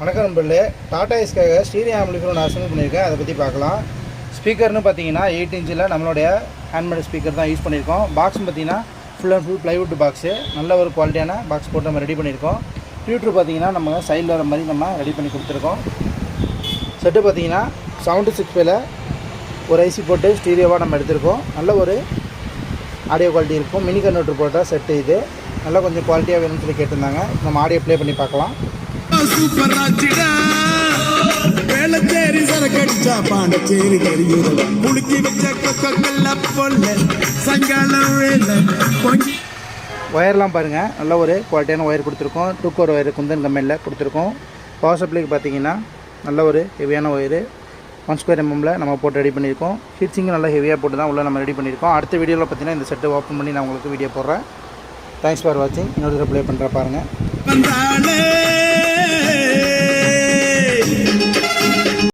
வணக்கம் நண்பர்களே, Tata ஏஸ்க்காக stereo amplifier ஒன்று அசம்பிள் பண்ணியிருக்கேன். அதை பற்றி பார்க்கலாம். ஸ்பீக்கர்னு பார்த்தீங்கன்னா 8 இன்ச்சில் நம்மளுடைய ஹேண்ட்மேட் ஸ்பீக்கர் தான் யூஸ் பண்ணியிருக்கோம். பாக்ஸ்னு பார்த்தீங்கன்னா full and full plywood box, நல்ல ஒரு குவாலிட்டியான பாக்ஸ் போட்டு நம்ம ரெடி பண்ணியிருக்கோம். டியூட்ரு பார்த்தீங்கன்னா நம்ம சைடில் வர மாதிரி நம்ம ரெடி பண்ணி கொடுத்துருக்கோம். செட்டு பார்த்தீங்கன்னா 765ல் ஒரு ஐசி போட்டு ஸ்டீரியோவாக நம்ம எடுத்திருக்கோம். நல்ல ஒரு ஆடியோ குவாலிட்டி இருக்கும். மினி கன்வெர்ட்டர் போட்ட செட்டு இது. நல்லா கொஞ்சம் குவாலிட்டியாக வேணும்னு சொல்லி கேட்டிருந்தாங்க. நம்ம ஆடியோ ப்ளே பண்ணி பார்க்கலாம். சூப்பர் ஆச்சிடா வேளச்சேரி சரக்கடிச்சா பாண்டச்சேரி கரியுத புளுக்கி வச்ச கொக்கல்ல பொல்ல சங்கலம் வேல ஒயர்லாம் பாருங்கள், நல்ல ஒரு குவாலிட்டியான ஒயர் கொடுத்துருக்கோம். 2 கோர் ஒயர் குந்தன் கம்பெனியில் கொடுத்துருக்கோம். பவர் சப்ளைக்கு பார்த்தீங்கன்னா நல்ல ஒரு ஹெவியான ஒயரு 1² mmல நம்ம போட்டு ரெடி பண்ணியிருக்கோம். ஹீட்ஸிங்கும் நல்லா ஹெவியாக போட்டு தான் உள்ளே நம்ம ரெடி பண்ணியிருக்கோம். அடுத்த வீடியோவில் பார்த்தீங்கன்னா இந்த செட்டை ஓப்பன் பண்ணி நான் உங்களுக்கு வீடியோ போடுறேன். தேங்க்ஸ் ஃபார் வாட்சிங். இன்னொரு ப்ளே பண்ணுற பாருங்கள்.